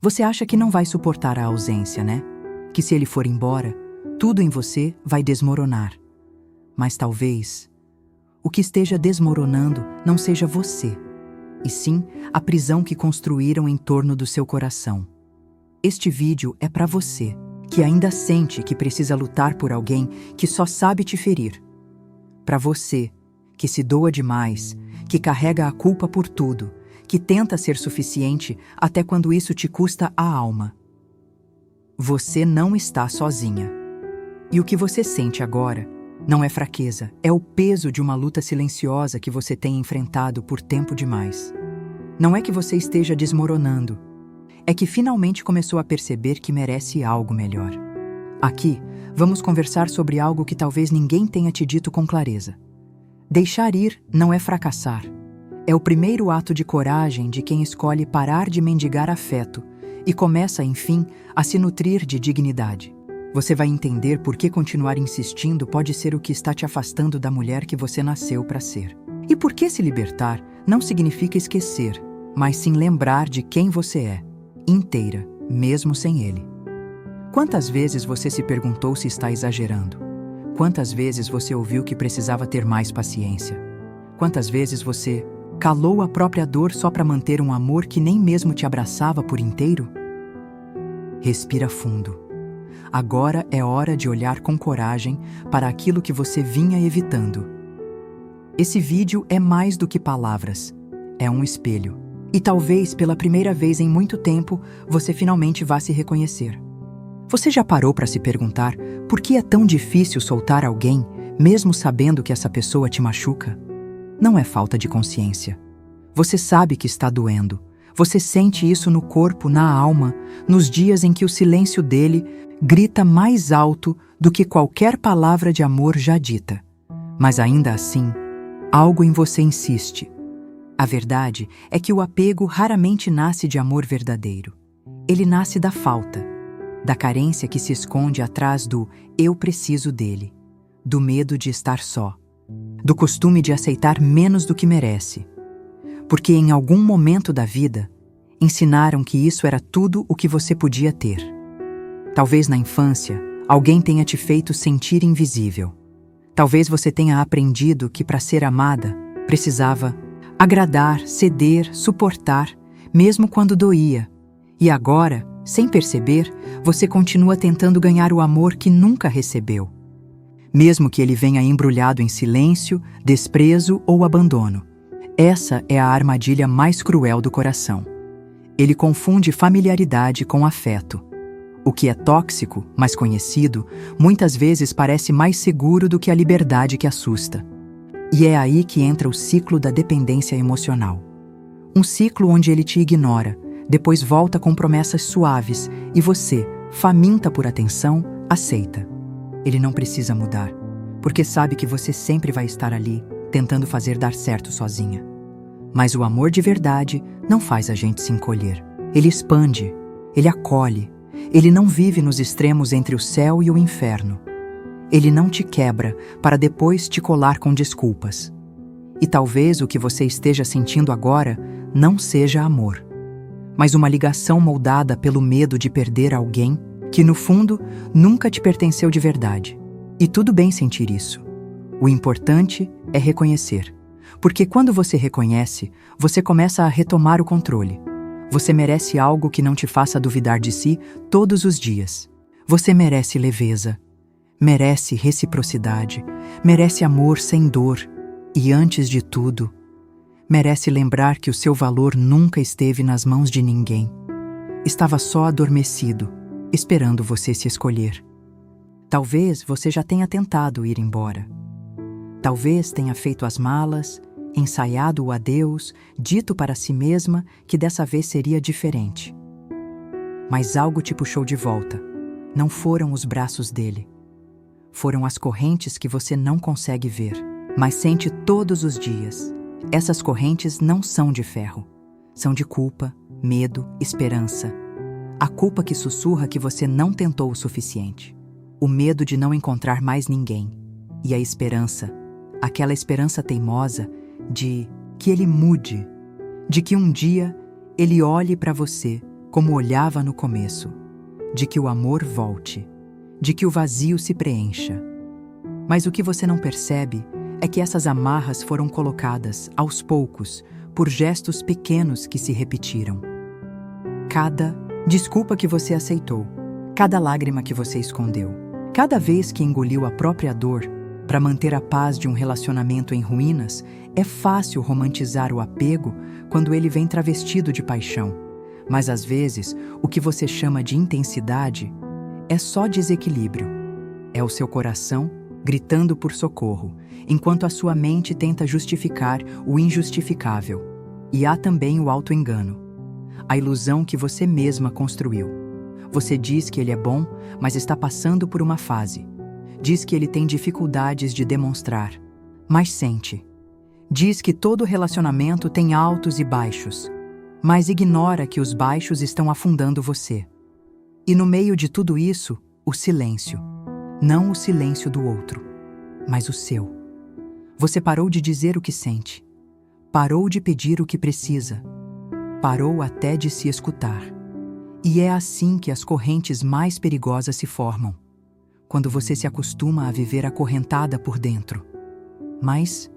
Você acha que não vai suportar a ausência, né? Que se ele for embora, tudo em você vai desmoronar. Mas talvez o que esteja desmoronando não seja você, e sim a prisão que construíram em torno do seu coração. Este vídeo é para você, que ainda sente que precisa lutar por alguém que só sabe te ferir. Para você, que se doa demais, que carrega a culpa por tudo, que tenta ser suficiente até quando isso te custa a alma. Você não está sozinha. E o que você sente agora não é fraqueza, é o peso de uma luta silenciosa que você tem enfrentado por tempo demais. Não é que você esteja desmoronando, é que finalmente começou a perceber que merece algo melhor. Aqui, vamos conversar sobre algo que talvez ninguém tenha te dito com clareza. Deixar ir não é fracassar. É o primeiro ato de coragem de quem escolhe parar de mendigar afeto e começa, enfim, a se nutrir de dignidade. Você vai entender por que continuar insistindo pode ser o que está te afastando da mulher que você nasceu para ser. E por que se libertar não significa esquecer, mas sim lembrar de quem você é, inteira, mesmo sem ele. Quantas vezes você se perguntou se está exagerando? Quantas vezes você ouviu que precisava ter mais paciência? Quantas vezes você calou a própria dor só para manter um amor que nem mesmo te abraçava por inteiro? Respira fundo. Agora é hora de olhar com coragem para aquilo que você vinha evitando. Esse vídeo é mais do que palavras, é um espelho. E talvez pela primeira vez em muito tempo você finalmente vá se reconhecer. Você já parou para se perguntar por que é tão difícil soltar alguém, mesmo sabendo que essa pessoa te machuca? Não é falta de consciência. Você sabe que está doendo. Você sente isso no corpo, na alma, nos dias em que o silêncio dele grita mais alto do que qualquer palavra de amor já dita. Mas ainda assim, algo em você insiste. A verdade é que o apego raramente nasce de amor verdadeiro. Ele nasce da falta, da carência que se esconde atrás do eu preciso dele, do medo de estar só, do costume de aceitar menos do que merece. Porque em algum momento da vida, ensinaram que isso era tudo o que você podia ter. Talvez na infância, alguém tenha te feito sentir invisível. Talvez você tenha aprendido que para ser amada, precisava agradar, ceder, suportar, mesmo quando doía. E agora, sem perceber, você continua tentando ganhar o amor que nunca recebeu. Mesmo que ele venha embrulhado em silêncio, desprezo ou abandono. Essa é a armadilha mais cruel do coração. Ele confunde familiaridade com afeto. O que é tóxico, mas conhecido, muitas vezes parece mais seguro do que a liberdade que assusta. E é aí que entra o ciclo da dependência emocional. Um ciclo onde ele te ignora, depois volta com promessas suaves e você, faminta por atenção, aceita. Ele não precisa mudar, porque sabe que você sempre vai estar ali, tentando fazer dar certo sozinha. Mas o amor de verdade não faz a gente se encolher. Ele expande, ele acolhe, ele não vive nos extremos entre o céu e o inferno. Ele não te quebra para depois te colar com desculpas. E talvez o que você esteja sentindo agora não seja amor, mas uma ligação moldada pelo medo de perder alguém que, no fundo, nunca te pertenceu de verdade. E tudo bem sentir isso. O importante é reconhecer. Porque quando você reconhece, você começa a retomar o controle. Você merece algo que não te faça duvidar de si todos os dias. Você merece leveza, merece reciprocidade, merece amor sem dor e, antes de tudo, merece lembrar que o seu valor nunca esteve nas mãos de ninguém. Estava só adormecido, esperando você se escolher. Talvez você já tenha tentado ir embora. Talvez tenha feito as malas, ensaiado o adeus, dito para si mesma que dessa vez seria diferente. Mas algo te puxou de volta. Não foram os braços dele. Foram as correntes que você não consegue ver, mas sente todos os dias. Essas correntes não são de ferro. São de culpa, medo, esperança. A culpa que sussurra que você não tentou o suficiente. O medo de não encontrar mais ninguém. E a esperança, aquela esperança teimosa de que ele mude, de que um dia ele olhe para você como olhava no começo, de que o amor volte, de que o vazio se preencha. Mas o que você não percebe é que essas amarras foram colocadas, aos poucos, por gestos pequenos que se repetiram. Cada desculpa que você aceitou, cada lágrima que você escondeu, cada vez que engoliu a própria dor para manter a paz de um relacionamento em ruínas, é fácil romantizar o apego quando ele vem travestido de paixão. Mas às vezes, o que você chama de intensidade é só desequilíbrio. É o seu coração gritando por socorro, enquanto a sua mente tenta justificar o injustificável. E há também o auto-engano, a ilusão que você mesma construiu. Você diz que ele é bom, mas está passando por uma fase. Diz que ele tem dificuldades de demonstrar, mas sente. Diz que todo relacionamento tem altos e baixos, mas ignora que os baixos estão afundando você. E no meio de tudo isso, o silêncio. Não o silêncio do outro, mas o seu. Você parou de dizer o que sente. Parou de pedir o que precisa. Parou até de se escutar. E é assim que as correntes mais perigosas se formam, quando você se acostuma a viver acorrentada por dentro. Mas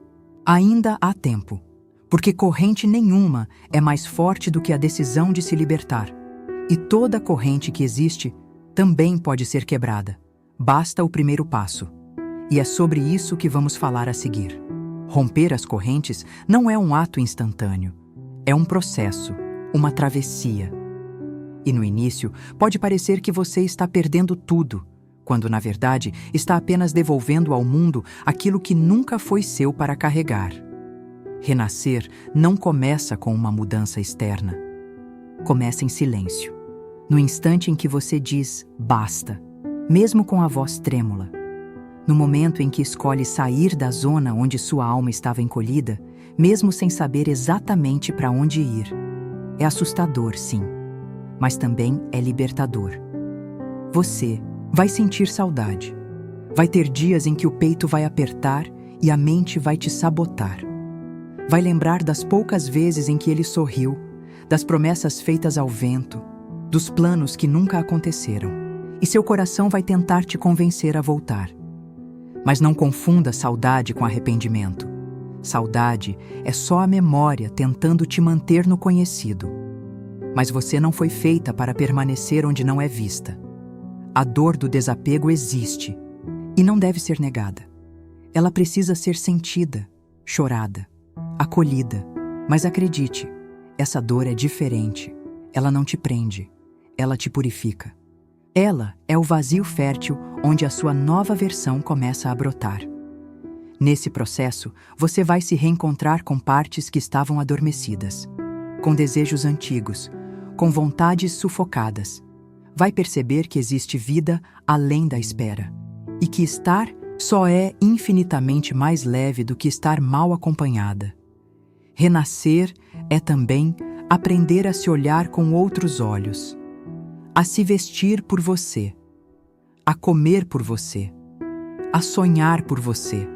ainda há tempo, porque corrente nenhuma é mais forte do que a decisão de se libertar. E toda corrente que existe também pode ser quebrada. Basta o primeiro passo. E é sobre isso que vamos falar a seguir. Romper as correntes não é um ato instantâneo. É um processo, uma travessia. E no início, pode parecer que você está perdendo tudo, quando na verdade está apenas devolvendo ao mundo aquilo que nunca foi seu para carregar. Renascer não começa com uma mudança externa. Começa em silêncio. No instante em que você diz basta, mesmo com a voz trêmula. No momento em que escolhe sair da zona onde sua alma estava encolhida, mesmo sem saber exatamente para onde ir. É assustador, sim, mas também é libertador. Você vai sentir saudade. Vai ter dias em que o peito vai apertar e a mente vai te sabotar. Vai lembrar das poucas vezes em que ele sorriu, das promessas feitas ao vento, dos planos que nunca aconteceram. E seu coração vai tentar te convencer a voltar. Mas não confunda saudade com arrependimento. Saudade é só a memória tentando te manter no conhecido. Mas você não foi feita para permanecer onde não é vista. A dor do desapego existe e não deve ser negada. Ela precisa ser sentida, chorada, acolhida. Mas acredite, essa dor é diferente. Ela não te prende, ela te purifica. Ela é o vazio fértil onde a sua nova versão começa a brotar. Nesse processo, você vai se reencontrar com partes que estavam adormecidas, com desejos antigos, com vontades sufocadas. Vai perceber que existe vida além da espera e que estar só é infinitamente mais leve do que estar mal acompanhada. Renascer é também aprender a se olhar com outros olhos, a se vestir por você, a comer por você, a sonhar por você.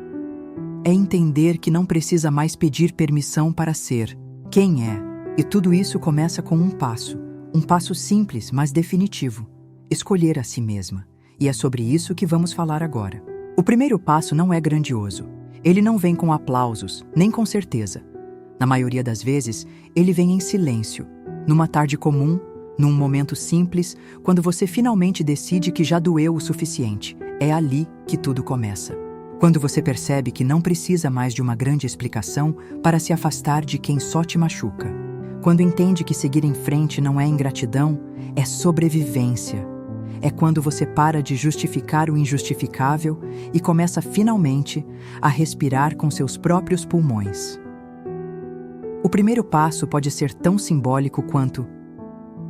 É entender que não precisa mais pedir permissão para ser quem é. E tudo isso começa com um passo simples, mas definitivo: escolher a si mesma. E é sobre isso que vamos falar agora. O primeiro passo não é grandioso. Ele não vem com aplausos, nem com certeza. Na maioria das vezes, ele vem em silêncio, numa tarde comum, num momento simples, quando você finalmente decide que já doeu o suficiente. É ali que tudo começa. Quando você percebe que não precisa mais de uma grande explicação para se afastar de quem só te machuca. Quando entende que seguir em frente não é ingratidão, é sobrevivência. É quando você para de justificar o injustificável e começa finalmente a respirar com seus próprios pulmões. O primeiro passo pode ser tão simbólico quanto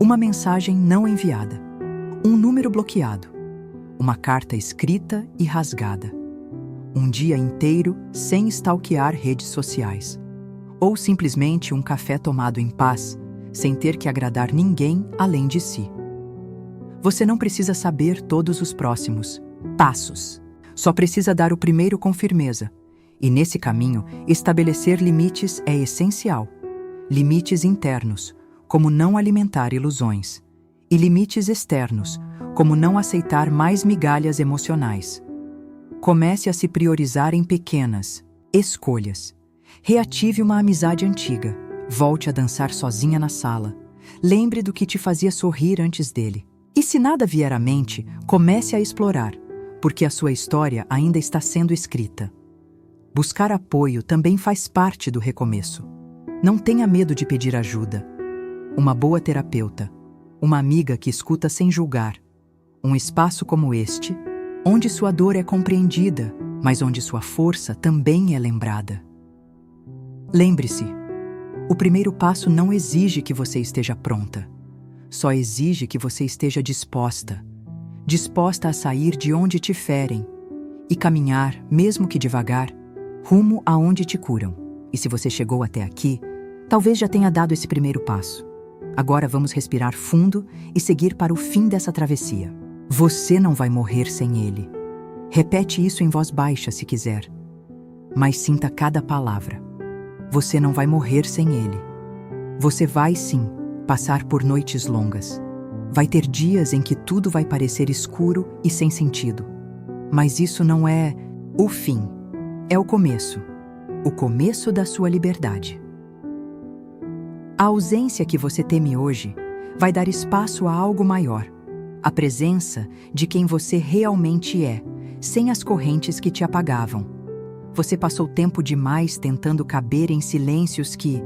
uma mensagem não enviada, um número bloqueado, uma carta escrita e rasgada, um dia inteiro sem stalkear redes sociais, ou simplesmente um café tomado em paz, sem ter que agradar ninguém além de si. Você não precisa saber todos os próximos passos, só precisa dar o primeiro com firmeza. E nesse caminho, estabelecer limites é essencial. Limites internos, como não alimentar ilusões, e limites externos, como não aceitar mais migalhas emocionais. Comece a se priorizar em pequenas escolhas. Reative uma amizade antiga. Volte a dançar sozinha na sala. Lembre do que te fazia sorrir antes dele. E se nada vier à mente, comece a explorar, porque a sua história ainda está sendo escrita. Buscar apoio também faz parte do recomeço. Não tenha medo de pedir ajuda. Uma boa terapeuta, uma amiga que escuta sem julgar, um espaço como este, onde sua dor é compreendida, mas onde sua força também é lembrada. Lembre-se, o primeiro passo não exige que você esteja pronta, só exige que você esteja disposta a sair de onde te ferem e caminhar, mesmo que devagar, rumo aonde te curam. E se você chegou até aqui, talvez já tenha dado esse primeiro passo. Agora vamos respirar fundo e seguir para o fim dessa travessia. Você não vai morrer sem ele. Repete isso em voz baixa se quiser, mas sinta cada palavra. Você não vai morrer sem ele. Você vai sim passar por noites longas. Vai ter dias em que tudo vai parecer escuro e sem sentido. Mas isso não é o fim. É o começo da sua liberdade. A ausência que você teme hoje vai dar espaço a algo maior, a presença de quem você realmente é, sem as correntes que te apagavam. Você passou tempo demais tentando caber em silêncios que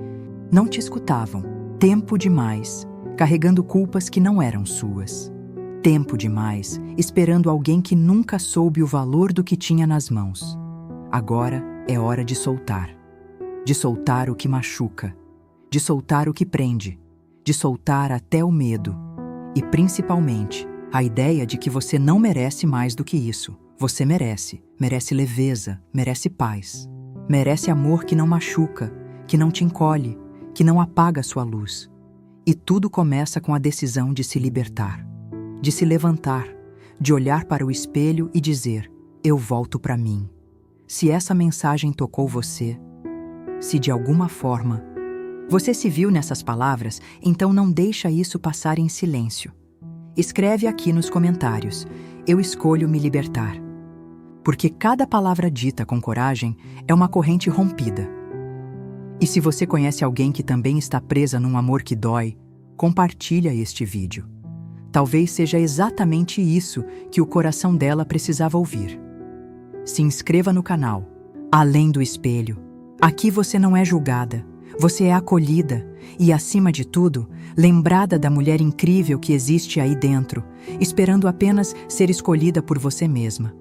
não te escutavam, tempo demais carregando culpas que não eram suas, tempo demais esperando alguém que nunca soube o valor do que tinha nas mãos. Agora é hora de soltar o que machuca, de soltar o que prende, de soltar até o medo e, principalmente, a ideia de que você não merece mais do que isso. Você merece leveza, merece paz, merece amor que não machuca, que não te encolhe, que não apaga sua luz. E tudo começa com a decisão de se libertar, de se levantar, de olhar para o espelho e dizer: eu volto para mim. Se essa mensagem tocou você, se de alguma forma você se viu nessas palavras, então não deixa isso passar em silêncio. Escreve aqui nos comentários: eu escolho me libertar. Porque cada palavra dita com coragem é uma corrente rompida. E se você conhece alguém que também está presa num amor que dói, compartilha este vídeo. Talvez seja exatamente isso que o coração dela precisava ouvir. Se inscreva no canal Além do Espelho. Aqui você não é julgada, você é acolhida e, acima de tudo, lembrada da mulher incrível que existe aí dentro, esperando apenas ser escolhida por você mesma.